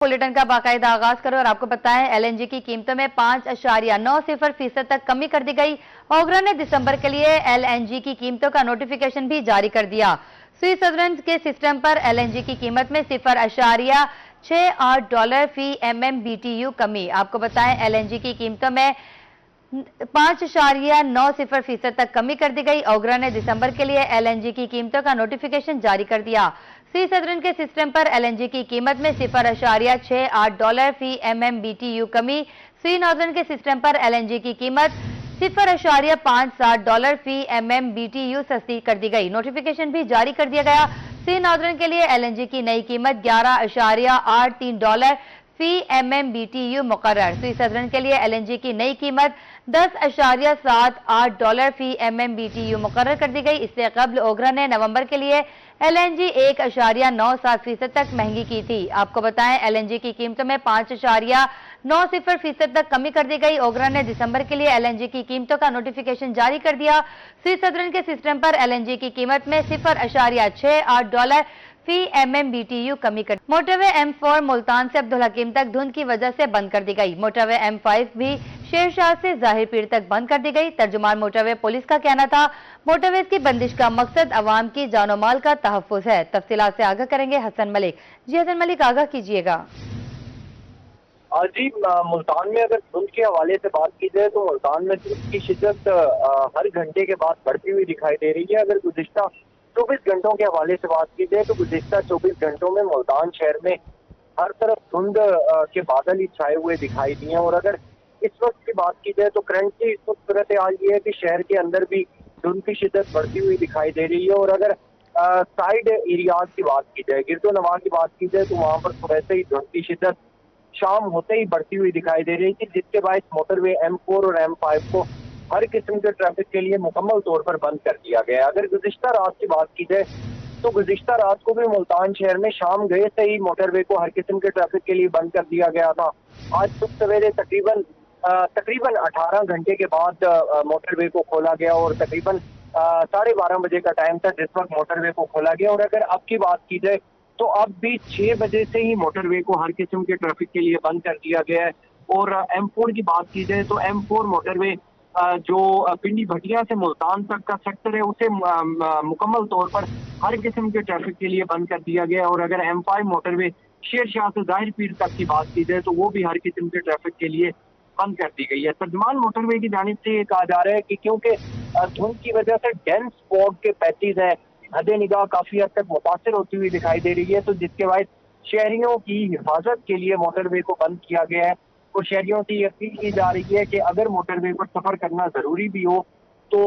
Bulletin का बाकायदा आगाज करो और आपको बताएं एलएनजी की कीमतों में 5.90% तक कमी कर दी गई। ओगरा ने दिसंबर के लिए एलएनजी की कीमतों का नोटिफिकेशन भी जारी कर दिया। स्विस सदरन के सिस्टम पर एलएनजी की कीमत में $0.68 फी MMBTU कमी। आपको बताएं एलएनजी की कीमतों में 5.90% तक कमी कर दी गई। ओगरा ने दिसंबर के लिए एलएनजी की कीमतों का नोटिफिकेशन जारी कर दिया। सी सदरन के सिस्टम पर एलएनजी की कीमत में $0.68 फी MMBTU कमी। सी नॉर्दर्न के सिस्टम पर एलएनजी की कीमत $0.57 फी MMBTU सस्ती कर दी गई। नोटिफिकेशन भी जारी कर दिया गया। सी नॉर्दर्न के लिए एलएनजी की नई कीमत $11.83 फी MMBTU मुकर्रर। सी सदरन के लिए एलएनजी की नई कीमत $10.78 फी MMBTU मुकर्रर कर दी गई। इससे कबल ओगरा ने नवंबर के लिए एलएनजी 1.97% तक महंगी की थी। आपको बताएं एलएनजी की कीमतों में 5.90% तक कमी कर दी गई। ओगरा ने दिसंबर के लिए एलएनजी की कीमतों का नोटिफिकेशन जारी कर दिया। सी सदरन के सिस्टम पर एलएनजी की कीमत में $0.68 फी MMBTU कमी कर। मोटरवे M4 मुल्तान से अब्दुल हकीम तक धुंध की वजह से बंद कर दी गई। मोटरवे M5 भी शेरशाह से जाहिर पीर तक बंद कर दी गई। तर्जुमान मोटरवे पुलिस का कहना था मोटरवे की बंदिश का मकसद अवाम की जानो माल का तहफ्फुज है। तफसीलात से आगाह करेंगे हसन मलिक। जी हसन मलिक, आगाह कीजिएगा। जी, मुल्तान में अगर धुंध के हवाले से बात की जाए तो मुल्तान में धुंध की शिद्दत हर घंटे के बाद बढ़ती हुई दिखाई दे रही है। अगर गुज़िश्ता 24 घंटों के हवाले से बात की जाए तो गुज़िश्ता 24 घंटों में मुल्तान शहर में हर तरफ धुंध के बादल ही छाए हुए दिखाई दिए। और अगर इस वक्त की बात की जाए तो करंटली इस वक्त सूरत हाल ये है कि शहर के अंदर भी धुंध की शिद्दत बढ़ती हुई दिखाई दे रही है। और अगर साइड एरियाज की बात की जाए, गिरदो नवा की बात की जाए तो वहाँ पर सुबह से ही धुंध की शिद्दत शाम होते ही बढ़ती हुई दिखाई दे रही थी, जिसके बायस मोटरवे M4 और M5 को हर किस्म के ट्रैफिक के लिए मुकम्मल तौर पर बंद कर दिया गया। अगर गुज़िश्ता रात की बात की जाए तो गुज़िश्ता रात को भी मुल्तान शहर में शाम गए से ही मोटरवे को हर किस्म के ट्रैफिक के लिए बंद कर दिया गया था। आज सुबह सवेरे तकरीबन 18 घंटे के बाद मोटरवे को खोला गया और तकरीबन 12:30 बजे का टाइम था जिस वक्त मोटरवे को खोला गया। और अगर अब की बात की जाए तो अब भी 6 बजे से ही मोटरवे को हर किस्म के ट्रैफिक के लिए बंद कर दिया गया है। और M4 की बात की जाए तो M4 मोटरवे जो पिंडी भटिया से मुल्तान तक का सेक्टर है उसे मुकम्मल तौर पर हर किस्म के ट्रैफिक के लिए बंद कर दिया गया। और अगर M5 मोटरवे शेरशाह से जाहिर पीर तक की बात की जाए तो वो भी हर किस्म के ट्रैफिक के लिए बंद कर दी गई है। तर्जुमान मोटरवे की जानिब से ये कहा जा रहा है कि क्योंकि धुंध की वजह से डेंस फॉग के पैचेज हैं, हद निगाह काफी हद तक मुतासिर होती हुई दिखाई दे रही है, तो जिसके बाद शहरियों की हिफाजत के लिए मोटरवे को बंद किया गया है। और शहरियों से अपील की जा रही है कि अगर मोटरवे पर सफर करना जरूरी भी हो तो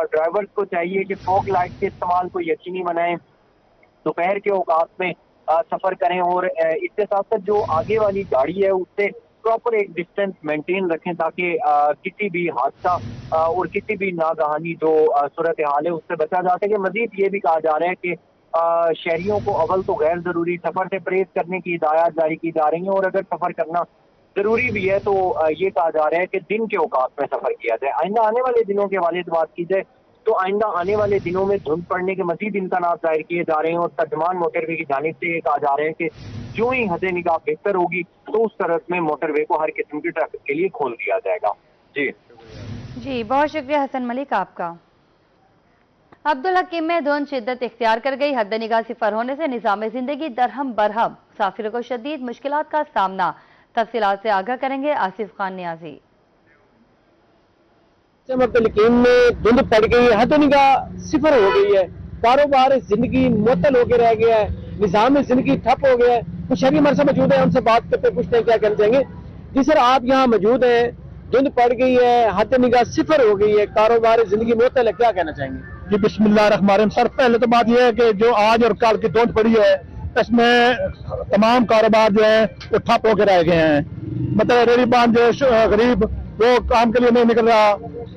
ड्राइवर्स को चाहिए कि फॉग लाइट के इस्तेमाल को यकीनी बनाएं, दोपहर के औकात में सफर करें। और इसके साथ साथ जो आगे वाली गाड़ी है उससे प्रॉपर एक डिस्टेंस मेंटेन रखें ताकि किसी भी हादसा और किसी भी नागहानी जो सूरत हाल है उससे बचा जा सके। मजीद ये भी कहा जा रहा है कि शहरियों को अव्वल तो गैर जरूरी सफर से परहेज करने की हिदायत जारी की जा रही है और अगर सफर करना जरूरी भी है तो ये कहा जा रहा है कि दिन के औकात में सफर किया जाए। आइंदा आने वाले दिनों के हवाले से बात की जाए तो आइंदा आने वाले दिनों में धुंध पड़ने के मजीद इम्कानात जाहिर किए जा रहे हैं। और तर्जुमान मोटरवे की जानिब से ये कहा जा रहा है कि जो ही हद निगाह बेहतर होगी तो उस तरफ में मोटरवे को हर किस्म की ट्रैफिक के लिए खोल दिया जाएगा। जी बहुत शुक्रिया हसन मलिक आपका। अब्दुल हकीम में धुंध शिद्दत इख्तियार कर गई। हद निगाह सिफर होने से निज़ाम जिंदगी दरहम बरहम, मुसाफिरों को शदीद मुश्किलात का सामना। तफसीलात से आगाह करेंगे आसिफ खान नियाजी। अब्दुल हकीम में धुंध पड़ गई, हद निगाह सिफर हो गई है, कारोबार जिंदगी मुअत्तल होकर रह गया है, निज़ाम जिंदगी ठप हो गया है। कुछ शहरी हमारे साथ मौजूद है, उनसे बात करते पूछते हैं क्या कहना चाहेंगे। जी सर, आप यहाँ मौजूद हैं, धुंध पड़ गई है, हद निगाह सिफर हो गई है, कारोबार जिंदगी मुअत्तल है, क्या कहना चाहेंगे। जी बिस्मिल्लाहिर्रहमानिर्रहीम। सर पहले तो बात यह है कि जो आज और कल की धुंध पड़ी है इसमें तमाम कारोबार जो है वो ठप होकर रह गए हैं। मतलब रेहड़ीबान जो गरीब वो काम के लिए नहीं निकल रहा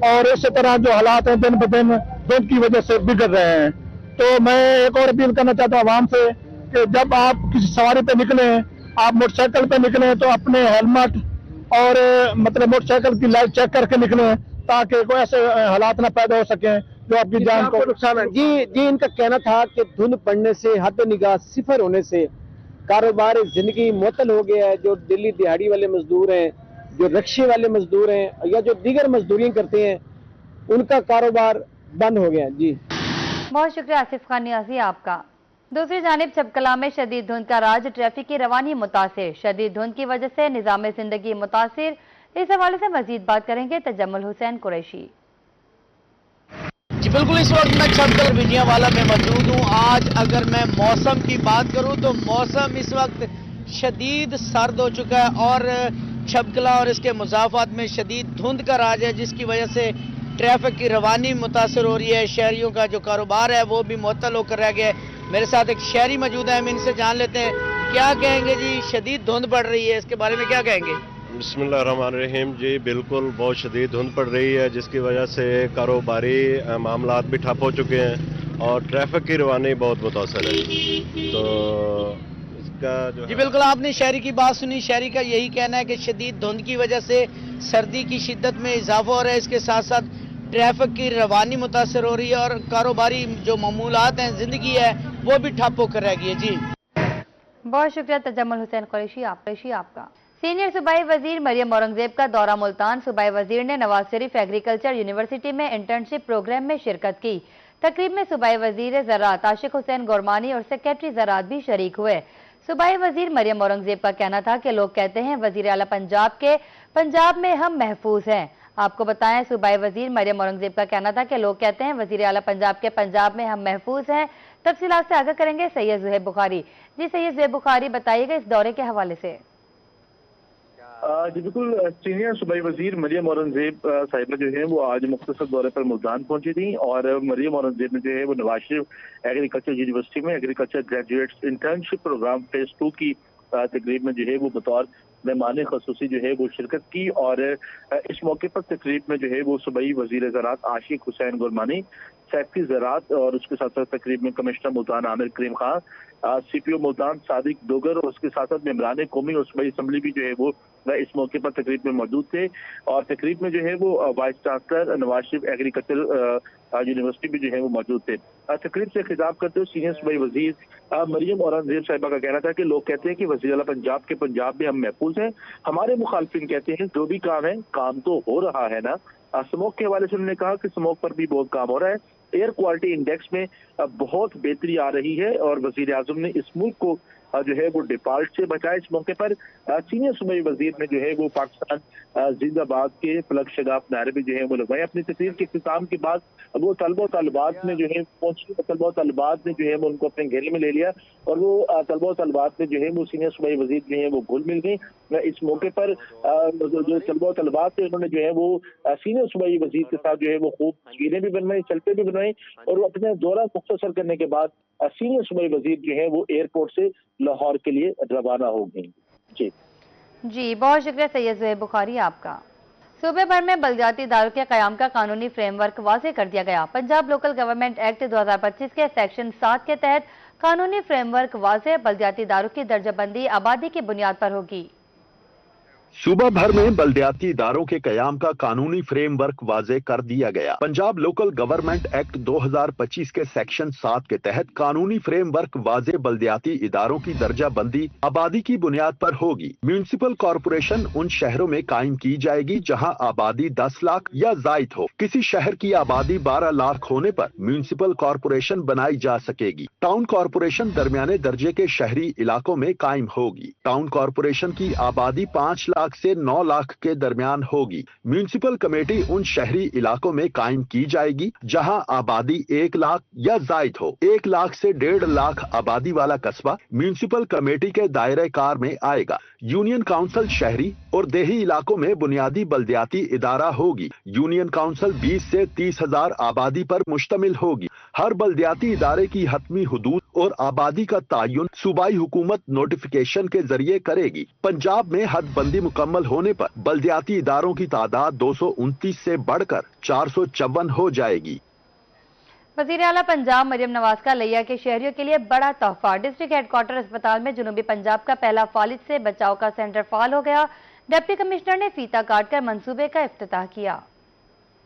और इसी तरह जो हालात हैं दिन ब दिन धुंध की वजह से बिगड़ रहे हैं। तो मैं एक और अपील करना चाहता हूँ आवाम से कि जब आप किसी सवारी पे निकलें, आप मोटरसाइकिल पे निकलें तो अपने हेलमेट और मतलब मोटरसाइकिल की लाइट चेक करके निकलें ताकि कोई ऐसे हालात ना पैदा हो सके जो आपकी जान को नुकसान है। जी, इनका कहना था कि धुंध पड़ने से, हद निगाह सिफर होने से कारोबार जिंदगी मुअत्तल हो गया है। जो दिल्ली दिहाड़ी वाले मजदूर हैं, जो रिक्शे वाले मजदूर हैं या जो दीगर मजदूरी करते हैं, उनका कारोबार बंद हो गया है। जी बहुत शुक्रिया आसिफ खान नियाजी आपका। दूसरी जानिब चपकला में शदीद धुंध का राज, ट्रैफिक की रवानी मुतासिर, शदीद धुंध की वजह से निजाम जिंदगी मुतासिर। इस हवाले से मजीद बात करेंगे तजम्मुल हुसैन कुरैशी। जी बिल्कुल, इस वक्त मैं चपकल विजयवाला में मौजूद हूँ। आज अगर मैं मौसम की बात करूँ तो मौसम इस वक्त शदीद सर्द हो चुका है और चपकला और इसके मुजाफात में शदीद धुंध का राज है, जिसकी वजह से ट्रैफिक की रवानी मुतासर हो रही है। शहरियों का जो कारोबार है वो भी मुअत्तल होकर रह गया है। मेरे साथ एक शहरी मौजूद है, हम इनसे जान लेते हैं क्या कहेंगे। जी शदीद धुंध पड़ रही है, इसके बारे में क्या कहेंगे? बिस्मिल्लाहिर्रहमानिर्रहीम। जी बिल्कुल बहुत शदीद धुंध पड़ रही है, जिसकी वजह से कारोबारी मामलात भी ठप हो चुके हैं और ट्रैफिक की रवानी बहुत मुतासर है। तो इसका जो जी बिल्कुल, आपने शहरी की बात सुनी। शहरी का यही कहना है कि शदीद धुंध की वजह से सर्दी की शिद्दत में इजाफा हो रहा है, इसके साथ साथ ट्रैफिक की रवानी मुतासर हो रही है और कारोबारी जो मामूलात हैं, जिंदगी है, वो भी ठप होकर रह गई है। जी बहुत शुक्रिया तजम्मुल हुसैन कुरैशी आपका। सीनियर सूबाई वजीर मरियम औरंगजेब का दौरा मुल्तान। सूबाई वजीर ने नवाज शरीफ एग्रीकल्चर यूनिवर्सिटी में इंटर्नशिप प्रोग्राम में शिरकत की। तकरीब में सूबाई वजीर ज़राअत आशिक हुसैन गोरमानी और सेक्रेटरी ज़राअत भी शरीक हुए। सूबाई वजीर मरियम औरंगजेब का कहना था कि लोग कहते हैं वजीर आला पंजाब में हम महफूज हैं। आपको बताएं, सूबाई वजीर मरियम औरंगजेब का कहना था कि लोग कहते हैं वजीर आला पंजाब में हम महफूज हैं। तफसीलात से आगाह करेंगे सैयद ज़ुहैब बुखारी। जी सैयद ज़ुहैब बुखारी, बताइएगा इस दौरे के हवाले से। जी बिल्कुल, सीनियर सूबाई वजीर मरियम औरंगजेब साहिबा जो है वो आज मुख्तसर दौरे पर मुल्तान पहुंची थी और मरियम औरंगजेब ने जो है वो नवाज शरीफ एग्रीकल्चर यूनिवर्सिटी में agriculture graduates internship program phase 2 की तकरीब में जो है वो बतौर मेहमान खसूसी जो है वो शिरकत की। और इस मौके पर तकरीब में जो है वो सूबाई वजीर ज़राअत आशिक हुसैन गोरमानी, सेक्रेटरी ज़राअत और उसके साथ साथ तकरीब में कमिश्नर मुल्तान आमिर करीम खान, CPO मुल्तान सादिक डोगर और उसके साथ साथ मेंबरान कौमी और सूबाई असम्बली भी जो है वो इस मौके पर तकरीब में मौजूद थे। और तकरीब में जो है वो vice chancellor Nawaz Sharif agriculture university भी जो है वो मौजूद थे। तकरीब से खिताब करते हुए सीनियर सूबाई वजीर मरियम औरंगजेब साहिबा का कहना था कि लोग कहते हैं कि वज़ीर आला पंजाब में हम महफूज हैं। हमारे मुखालफिन कहते हैं जो भी काम है, काम तो हो रहा है ना। स्मोक के हवाले से उन्होंने कहा कि स्मोक पर भी बहुत काम हो रहा है। एयर क्वालिटी इंडेक्स में बहुत बेहतरी आ रही है और वजीर आजम ने इस मुल्क को जो है वो डिफॉल्ट से बचाया। इस मौके पर सीनियर सूबाई वजीर ने जो है वो पाकिस्तान जिंदाबाद के प्लग शगाफ नारे भी जो है वो लगवाए। अपनी तकरीर के इख्तिताम के बाद वो तलबा तलबात में जो है पहुंची, तलबा तलबात ने जो है वो उनको अपने घेरे में ले लिया और वो तलबा तलबात में जो है वो सीनियर सूबाई वजीर जो है वो घुल मिल गई। इस मौके पर जो तलबा तलबात थे उन्होंने जो है वो सीनियर सूबाई वजीर के साथ जो है वो खूब तस्वीरें भी बनवाई, सेल्फी भी बनवाई और वो अपने दौरा मुख्तसर करने के बाद सीनियर सूबाई वजीर जो है वो एयरपोर्ट से लाहौर के लिए रवाना हो गई। जी बहुत शुक्रिया सैयद ज़ुहैब बुखारी आपका। सूबे भर में बलदियाती इदारों के क़याम का कानूनी फ्रेमवर्क वाज़ेह कर दिया गया। पंजाब लोकल गवर्नमेंट एक्ट 2025 के सेक्शन 7 के तहत कानूनी फ्रेमवर्क वाज़ेह बलदियाती इदारों की दर्जाबंदी आबादी की बुनियाद पर होगी। सूबा भर में बलदियाती इदारों के कयाम का कानूनी फ्रेमवर्क वाज़ेह कर दिया गया। पंजाब लोकल गवर्नमेंट एक्ट 2025 के सेक्शन 7 के तहत कानूनी फ्रेमवर्क वाज़ेह बलदियाती इदारों की दर्जाबंदी आबादी की बुनियाद पर होगी। म्यूनिसिपल कॉरपोरेशन उन शहरों में कायम की जाएगी जहां आबादी 10 लाख या जायद हो। किसी शहर की आबादी 12 लाख होने पर म्यूनिसिपल कॉरपोरेशन बनाई जा सकेगी। टाउन कॉरपोरेशन दरमियाने दर्जे के शहरी इलाकों में कायम होगी। टाउन कॉरपोरेशन की आबादी 5 लाख से 9 लाख के दरमियान होगी। म्यूनिसिपल कमेटी उन शहरी इलाकों में कायम की जाएगी जहां आबादी 1 लाख या जायद हो। 1 लाख से 1.5 लाख आबादी वाला कस्बा म्यूनिसिपल कमेटी के दायरे कार में आएगा। यूनियन काउंसिल शहरी और देही इलाकों में बुनियादी बलदियाती इदारा होगी। यूनियन काउंसिल 20 से 30,000 आबादी पर मुश्तमिल होगी। हर बलदियाती इदारे की हतमी हुदूद और आबादी का तयन सूबाई हुकूमत नोटिफिकेशन के जरिए करेगी। पंजाब में हदबंदी मुकम्मल होने पर बलदियाती इदारों की तादाद 229 से बढ़कर 454 हो जाएगी। वज़ीर आला पंजाब मरियम नवाज का लिया के शहरियों के लिए बड़ा तोहफा। डिस्ट्रिक्ट हेडक्वार्टर अस्पताल में जनूबी पंजाब का पहला फालिज से बचाव का सेंटर फाल हो गया। डिप्टी कमिश्नर ने फीता काटकर मंसूबे का इफ्तिताह किया।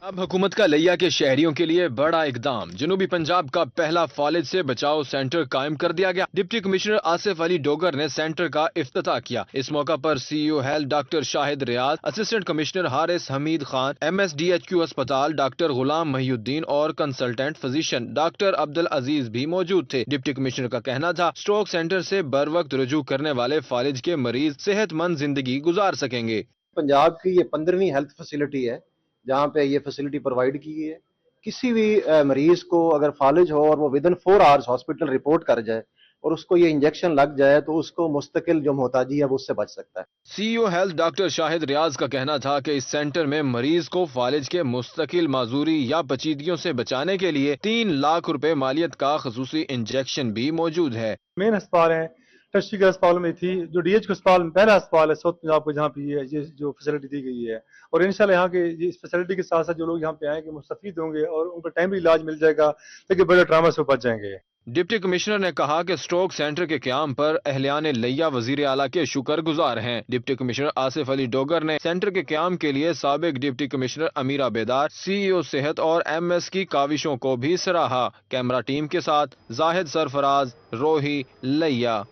اب हुकूमत का लिया के शहरियों के लिए बड़ा इकदाम। जनूबी पंजाब का पहला फालिज से बचाव सेंटर कायम कर दिया गया। डिप्टी कमिश्नर आसिफ अली डोगर ने सेंटर का इफ्तिताह किया। इस मौका पर CEO health doctor Shahid Riaz, assistant commissioner Haris Hameed Khan, MSDHQ अस्पताल डॉक्टर गुलाम महिउद्दीन और consultant physician doctor Abdul Aziz भी मौजूद थे। डिप्टी कमिश्नर का कहना था, स्ट्रोक सेंटर से बर वक्त रुजू करने वाले फालिज के मरीज सेहतमंद जिंदगी गुजार सकेंगे। पंजाब की ये 15वीं हेल्थ फैसिलिटी है जहाँ पे ये फैसिलिटी प्रोवाइड की गई है। किसी भी मरीज को अगर फालिज हो और वो विदिन 4 आवर्स हॉस्पिटल रिपोर्ट कर जाए और उसको ये इंजेक्शन लग जाए तो उसको मुस्तकिल जो मोहताजी है वो उससे बच सकता है। सीईओ हेल्थ डॉक्टर शाहिद रियाज का कहना था कि इस सेंटर में मरीज को फालिज के मुस्तकिल माजूरी या पेचीदगियों से बचाने के लिए 3 लाख रुपए मालियत का खसूसी इंजेक्शन भी मौजूद है। मेन अस्पताल है ट्रस्टी के अस्पताल में थी, जो DH अस्पताल में पहला अस्पताल है साउथ पंजाब को जहाँ पे ये जो फैसिलिटी दी गई है, और इंशाल्लाह यहाँ के इस फैसिलिटी के साथ साथ जो लोग यहाँ पे आएंगे मुस्तफीद होंगे और उनको टाइमली इलाज मिल जाएगा ताकि बड़े ट्रामा से बच जाएंगे। डिप्टी कमिश्नर ने कहा कि स्ट्रोक सेंटर के क्याम पर अहलियान लिया वजीर आला के शुक्रगुजार हैं। डिप्टी कमिश्नर आसिफ अली डोगर ने सेंटर के क्याम के लिए साबिक डिप्टी कमिश्नर अमीरा बेदार, सीईओ सेहत और MS की काविशों को भी सराहा। कैमरा टीम के साथ जाहिद सरफराज, रोही, लिया।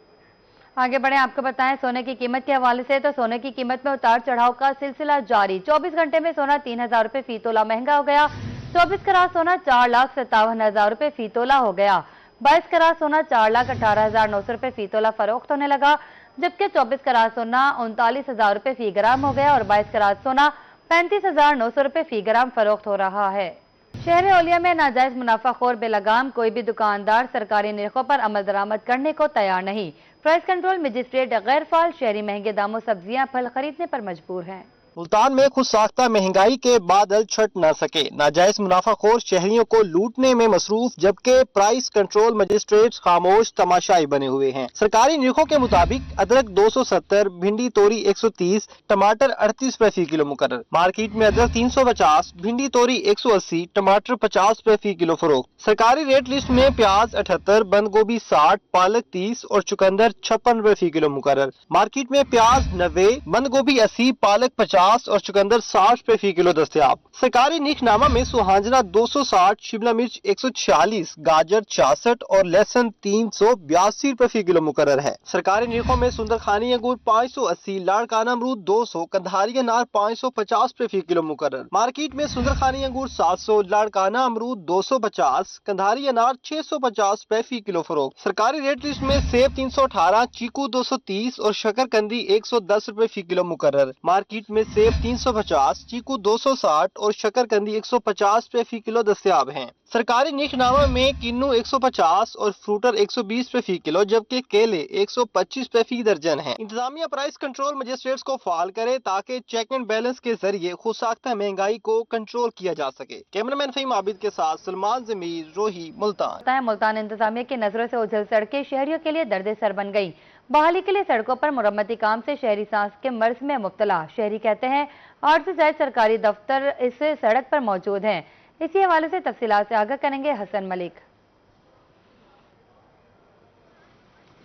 आगे बढ़े, आपको बताएं सोने की कीमत के हवाले से। तो सोने की कीमत में उतार चढ़ाव का सिलसिला जारी। 24 घंटे में सोना 3000 रुपए फी तोला महंगा हो गया। 24 कैरेट सोना 4,57,000 रुपए फी तोला हो गया। 22 कैरेट सोना 4,18,900 रुपए फी तोला फरोख्त होने लगा, जबकि 24 कैरेट सोना 39,000 रुपए फी ग्राम हो गया और 22 कैरेट सोना 35,900 रुपए फी ग्राम फरोख्त हो रहा है। शहर औलिया में नाजायज मुनाफाखोर बेलगाम कोई भी दुकानदार सरकारी निर्खों पर अमल दरामद करने को तैयार नहीं। प्राइस कंट्रोल मजिस्ट्रेट गैर फाल शहरी महंगे दामों सब्जियां फल खरीदने पर मजबूर हैं। मुल्तान में खुद साख्ता महंगाई के बादल छट न सके। नाजायज मुनाफाखोर शहरियों को लूटने में मसरूफ, जबकि प्राइस कंट्रोल मजिस्ट्रेट खामोश तमाशाई बने हुए हैं। सरकारी निरखों के मुताबिक अदरक 270, भिंडी तोरी 130, टमाटर 38 रुपए फी किलो मुकर्रर। मार्केट में अदरक 350, भिंडी तोरी 180, टमाटर 50 रुपए फी किलो फरोख्त। सरकारी रेट लिस्ट में प्याज 78, बंद गोभी 60, पालक 30 और चुकंदर 56 रुपए फी किलो मुकर्रर। मार्केट में प्याज 90, बंद गोभी 80, पालक 50 और चुकंदर 60 रुपए फी किलो दस्तयाब। सरकारी निखनामा में सुहांजना 260, शिमला मिर्च 146, गाजर 66 और लहसुन 382 रुपए फी किलो मुकर्रर है। सरकारी निरखों में सुंदरखानी अंगूर 580, लाड़काना अमरूद 200, कंधारी अनार 550 रुपए फी किलो मुकर्रर। मार्केट में सुंदरखानी अंगूर 700, लाड़काना अमरूद 250, कंधारी अनार 650 रुपए फी किलो फरोख्त। सरकारी रेट लिस्ट में सेब 318, चीकू 230 और शकरकंदी 110 रुपए फी किलो मुकर्रर। मार्केट में सेब 350, चीकू 260 और शकरकंदी 150 रुपए फी किलो दस्तयाब हैं। सरकारी निखनामा में किन्नू 150 और फ्रूटर 120 रुपए फी किलो, जबकि केले 125 रुपए फी दर्जन हैं। इंतजामिया प्राइस कंट्रोल मजिस्ट्रेट्स को फाल करे ताकि चेक एंड बैलेंस के जरिए खुद साख्ता महंगाई को कंट्रोल किया जा सके। कैमरामैन फहीम आबिद के साथ सलमान जमीर, रोही, मुल्तान। मुल्तान इंतजामिया की नजरों से ओझल सड़कें शहरियों के लिए दर्द सर बन गई। बहाली के लिए सड़कों पर मुरम्मती काम से शहरी सांस के मर्ज में मुब्तला। शहरी कहते हैं 8 से ज्यादा सरकारी दफ्तर इस सड़क पर मौजूद हैं। इसी हवाले से तफसीलात से आगाह करेंगे हसन मलिक।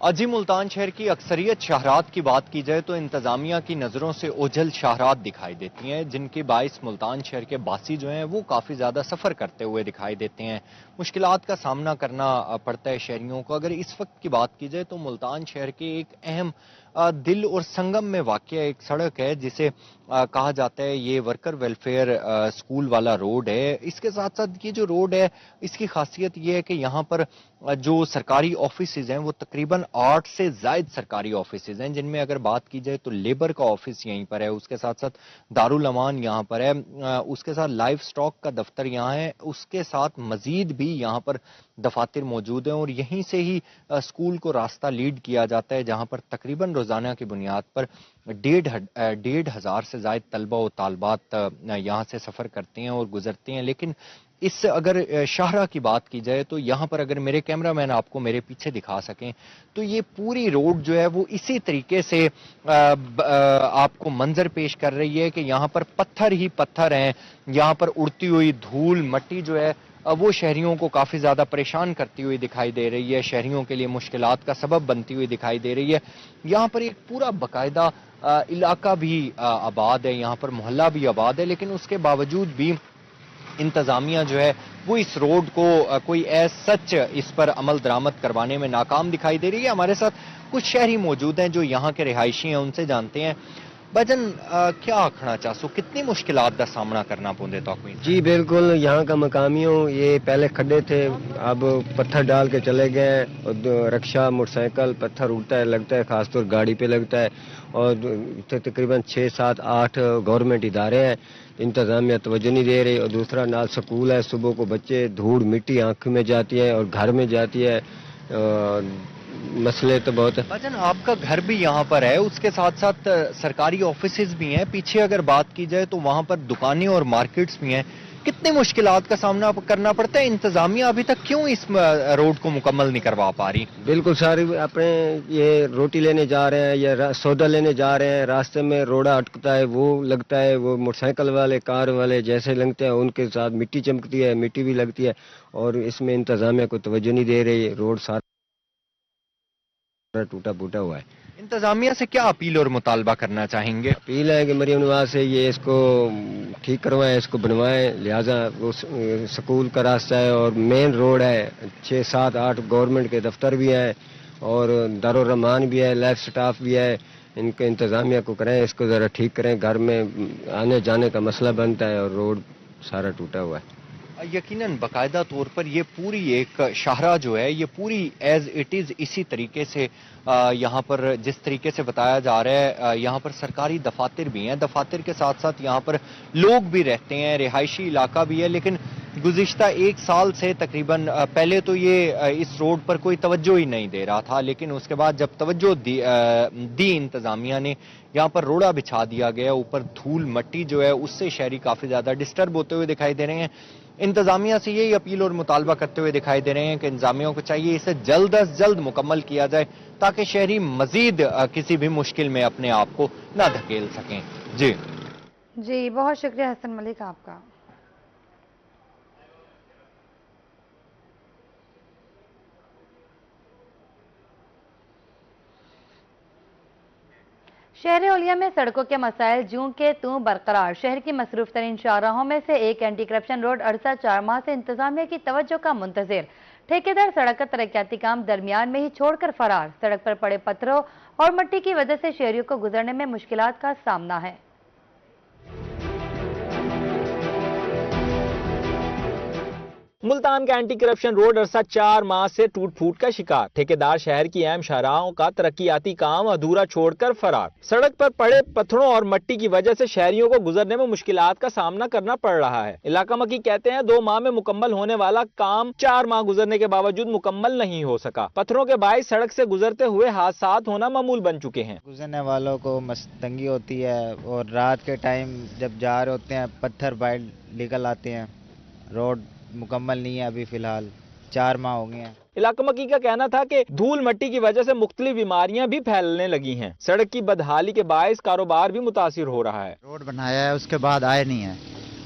अजी मुल्तान शहर की अक्सरियत शहरात की बात की जाए तो इंतजामिया की नज़रों से ओझल शहरात दिखाई देती हैं, जिनके बाइस मुल्तान शहर के बासी जो हैं वो काफ़ी ज़्यादा सफ़र करते हुए दिखाई देते हैं। मुश्किलात का सामना करना पड़ता है शहरियों को। अगर इस वक्त की बात की जाए तो मुल्तान शहर के एक अहम दिल और संगम में वाक़ एक सड़क है जिसे कहा जाता है ये वर्कर वेलफेयर स्कूल वाला रोड है। इसके साथ साथ ये जो रोड है इसकी खासियत ये है कि यहाँ पर जो सरकारी ऑफिसेज हैं वो तकरीबन 8 से ज़ायद सरकारी ऑफिसेज हैं, जिनमें अगर बात की जाए तो लेबर का ऑफिस यहीं पर है, उसके साथ साथ दारुल अमान यहाँ पर है, उसके साथ लाइफ स्टॉक का दफ्तर यहाँ है, उसके साथ मजीद भी यहाँ पर दफातर मौजूद हैं और यहीं से ही स्कूल को रास्ता लीड किया जाता है, जहाँ पर तकरीबन रोज़ाना की बुनियाद पर 1,500 से ज़ायद तलबा और तालबात यहाँ से सफ़र करते हैं और गुजरते हैं। लेकिन इस अगर शाहरा की बात की जाए तो यहाँ पर अगर मेरे कैमरामैन आपको मेरे पीछे दिखा सकें तो ये पूरी रोड जो है वो इसी तरीके से आपको मंजर पेश कर रही है कि यहाँ पर पत्थर ही पत्थर हैं। यहाँ पर उड़ती हुई धूल मट्टी जो है वो शहरियों को काफ़ी ज़्यादा परेशान करती हुई दिखाई दे रही है, शहरियों के लिए मुश्किलात का सबब बनती हुई दिखाई दे रही है। यहाँ पर एक पूरा बाकायदा इलाका भी आबाद है, यहाँ पर मोहल्ला भी आबाद है, लेकिन उसके बावजूद भी इंतजामिया जो है वो इस रोड को कोई सच इस पर अमल दरामद करवाने में नाकाम दिखाई दे रही है। हमारे साथ कुछ शहरी मौजूद हैं जो यहाँ के रिहायशी हैं, उनसे जानते हैं। भजन क्या आखना चाहसो, कितनी मुश्किलात का सामना करना पौंदे तो? जी बिल्कुल, यहाँ का मकामियों ये पहले खड्डे थे, अब पत्थर डाल के चले गए और रक्षा मोटरसाइकिल पत्थर उड़ता है, लगता है, खासतौर गाड़ी पे लगता है। और तकरीबन 6, 7, 8 गवर्नमेंट इदारे हैं, इंतजामिया तवज्जो नहीं दे रही। और दूसरा नाल स्कूल है, सुबह को बच्चे धूड़ मिट्टी आँख में जाती है और घर में जाती है, मसले तो बहुत है। भजन आपका घर भी यहाँ पर है, उसके साथ साथ सरकारी ऑफिसेज भी हैं, पीछे अगर बात की जाए तो वहाँ पर दुकानें और मार्केट्स भी हैं। कितनी मुश्किलात का सामना करना पड़ता है? इंतजामिया अभी तक क्यों इस रोड को मुकम्मल नहीं करवा पा रही? बिल्कुल, सारे अपने ये रोटी लेने जा रहे हैं या सौदा लेने जा रहे हैं, रास्ते में रोड़ा अटकता है, वो लगता है, वो मोटरसाइकिल वाले कार वाले जैसे लगते हैं उनके साथ मिट्टी चमकती है, मिट्टी भी लगती है। और इसमें इंतजामिया को तवज्जो नहीं दे रही, रोड सारा टूटा फूटा हुआ है। इंतजामिया से क्या अपील और मुतालबा करना चाहेंगे? अपील है कि मरियम नवाज से ये इसको ठीक करवाएं, इसको बनवाएं। लिहाजा वो स्कूल का रास्ता है और मेन रोड है, 6, 7, 8 गवर्नमेंट के दफ्तर भी हैं और दारुल रहमान भी है, लाइफ स्टाफ भी है। इनके इंतजामिया को करें, इसको ज़रा ठीक करें। घर में आने जाने का मसला बनता है और रोड सारा टूटा हुआ है। यकीनन बाकायदा तौर पर ये पूरी एक शाहरा जो है ये पूरी एज इट इज़ इसी तरीके से यहाँ पर जिस तरीके से बताया जा रहा है, यहाँ पर सरकारी दफातर भी हैं, दफातर के साथ साथ यहाँ पर लोग भी रहते हैं, रिहायशी इलाका भी है। लेकिन गुज़िश्ता 1 साल से तकरीबन पहले तो ये इस रोड पर कोई तवज्जो ही नहीं दे रहा था, लेकिन उसके बाद जब तवज्जो दी इंतज़ामिया ने, यहाँ पर रोड़ा बिछा दिया गया, ऊपर धूल मट्टी जो है उससे शहरी काफ़ी ज़्यादा डिस्टर्ब होते हुए दिखाई दे रहे हैं। इंतजामिया से यही अपील और मुतालबा करते हुए दिखाई दे रहे हैं कि इंतजामिया को चाहिए इसे जल्द अज जल्द मुकम्मल किया जाए ताकि शहरी मजीद किसी भी मुश्किल में अपने आप को ना धकेल सकें। जी बहुत शुक्रिया हसन मलिक आपका। शहर औलिया में सड़कों के मसाइल जूं के तूं बरकरार। शहर की मसरूफ तरीन शाहराहों में से एक एंटी करप्शन रोड अरसा 4 माह से इंतजामिया की तवज्जो का मुंतजिर। ठेकेदार सड़क का तरक्याती काम दरमियान में ही छोड़कर फरार। सड़क पर पड़े पत्थरों और मिट्टी की वजह से शहरियों को गुजरने में मुश्किलात का सामना है। मुल्तान का एंटी करप्शन रोड अरसा 4 माह से टूट फूट का शिकार। ठेकेदार शहर की अहम शाहराहों का तरक्याती काम अधूरा छोड़कर फरार। सड़क पर पड़े पत्थरों और मिट्टी की वजह से शहरियों को गुजरने में मुश्किलात का सामना करना पड़ रहा है। इलाका मकी कहते हैं 2 माह में मुकम्मल होने वाला काम 4 माह गुजरने के बावजूद मुकम्मल नहीं हो सका। पत्थरों के बाइस सड़क से गुजरते हुए हादसात होना मामूल बन चुके हैं। गुजरने वालों को तंगी होती है और रात के टाइम जब जा रहे होते हैं पत्थर बाइट निकल आते हैं। रोड मुकम्मल नहीं है अभी फिलहाल, 4 माह हो गए हैं। इलाका मकी का कहना था कि धूल मट्टी की वजह से मुख्तलिफ बीमारियां भी फैलने लगी हैं। सड़क की बदहाली के बायस कारोबार भी मुतासिर हो रहा है। रोड बनाया है उसके बाद आए नहीं है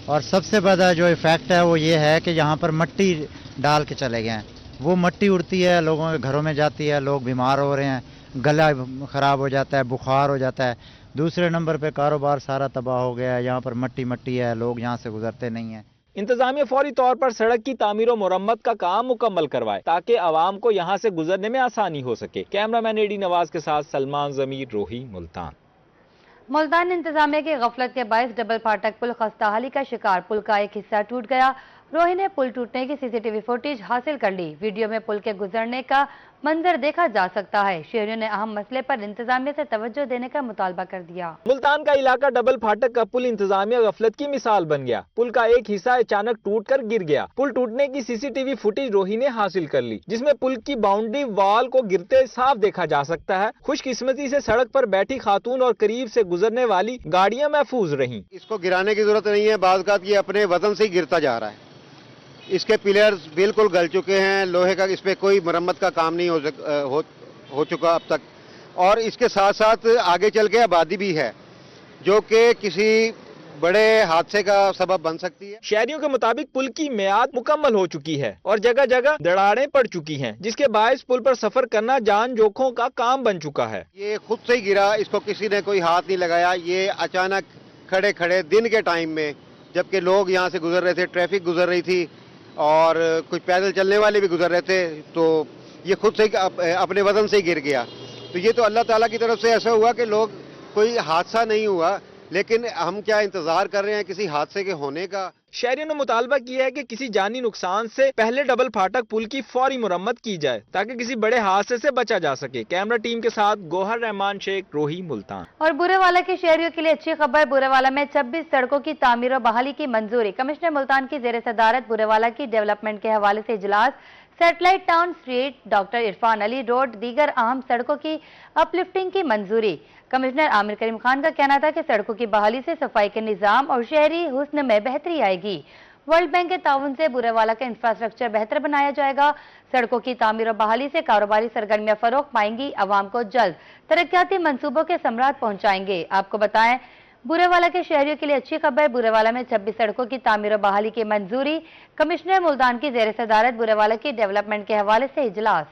और सबसे बड़ा जो इफेक्ट है वो ये है कि यहाँ पर मिट्टी डाल के चले गए हैं। वो मिट्टी उड़ती है, लोगों के घरों में जाती है, लोग बीमार हो रहे हैं, गला खराब हो जाता है, बुखार हो जाता है। दूसरे नंबर पे कारोबार सारा तबाह हो गया है। यहाँ पर मिट्टी है, लोग यहाँ से गुजरते नहीं हैं। इंतजामिया फौरी तौर पर सड़क की तामीर और मुरम्मत का काम मुकम्मल करवाए ताकि आवाम को यहाँ से गुजरने में आसानी हो सके। कैमरामैन एडी नवाज के साथ सलमान जमीर, रोही, मुल्तान। मुल्तान इंतजामिया की गफलत के बायस डबल फाटक पुल खस्ताहाली का शिकार। पुल का एक हिस्सा टूट गया। रोही ने पुल टूटने की सीसीटीवी फुटेज हासिल कर ली। वीडियो में पुल के गुजरने का मंजर देखा जा सकता है। शहरियों ने अहम मसले पर इंतजामिया से तवज्जो देने का मुतालबा कर दिया। मुल्तान का इलाका डबल फाटक का पुल इंतजामिया गफलत की मिसाल बन गया। पुल का एक हिस्सा अचानक टूटकर गिर गया। पुल टूटने की सीसीटीवी फुटेज रोही ने हासिल कर ली, जिसमें पुल की बाउंड्री वॉल को गिरते साफ देखा जा सकता है। खुशकिस्मती से सड़क पर बैठी खातून और करीब से गुजरने वाली गाड़ियां महफूज रहीं। इसको गिराने की जरूरत नहीं है, बाज़ ये अपने वजन से ही गिरता जा रहा है। इसके पिलर्स बिल्कुल गल चुके हैं, लोहे का इस पे कोई मरम्मत का काम नहीं हो चुका अब तक। और इसके साथ साथ आगे चल के आबादी भी है जो कि किसी बड़े हादसे का सबब बन सकती है। शहरियों के मुताबिक पुल की मियाद मुकम्मल हो चुकी है और जगह जगह दरारें पड़ चुकी हैं, जिसके बायस पुल पर सफर करना जान जोखों का काम बन चुका है। ये खुद से ही गिरा, इसको किसी ने कोई हाथ नहीं लगाया। ये अचानक खड़े खड़े दिन के टाइम में जबकि लोग यहाँ से गुजर रहे थे, ट्रैफिक गुजर रही थी और कुछ पैदल चलने वाले भी गुजर रहे थे, तो ये खुद से अपने वजन से ही गिर गया। तो ये तो अल्लाह ताला की तरफ से ऐसा हुआ कि लोग, कोई हादसा नहीं हुआ, लेकिन हम क्या इंतजार कर रहे हैं किसी हादसे के होने का। शहरियों ने मुतालबा किया है कि किसी जानी नुकसान से पहले डबल फाटक पुल की फौरी मुरम्मत की जाए ताकि किसी बड़े हादसे से बचा जा सके। कैमरा टीम के साथ गोहर रहमान शेख, रोही, मुल्तान। और बुरेवाला के शहरियों के लिए अच्छी खबर, बुरेवाला में 26 सड़कों की तामीर और बहाली की मंजूरी। कमिश्नर मुल्तान की जेर सदारत बुरेवाला की डेवलपमेंट के हवाले से इजलास। Satellite town street, doctor Irfan Ali road, दीगर अहम सड़कों की अपलिफ्टिंग की मंजूरी। कमिश्नर आमिर करीम खान का कहना था कि सड़कों की बहाली से सफाई के निजाम और शहरी हुस्न में बेहतरी आएगी। वर्ल्ड बैंक के ताउन से बुरेवाला का इंफ्रास्ट्रक्चर बेहतर बनाया जाएगा। सड़कों की तामीर और बहाली से कारोबारी सरगर्मियां फरोग पाएंगी। अवाम को जल्द तरक्याती मंसूबों के समरात पहुंचाएंगे। आपको बताएं, बुरेवाला के शहरियों के लिए अच्छी खबर, बुरेवाला में 26 सड़कों की तामीर और बहाली की मंजूरी। कमिश्नर मुल्तान की जेर सदारत बुरेवाला की डेवलपमेंट के हवाले से इजलास।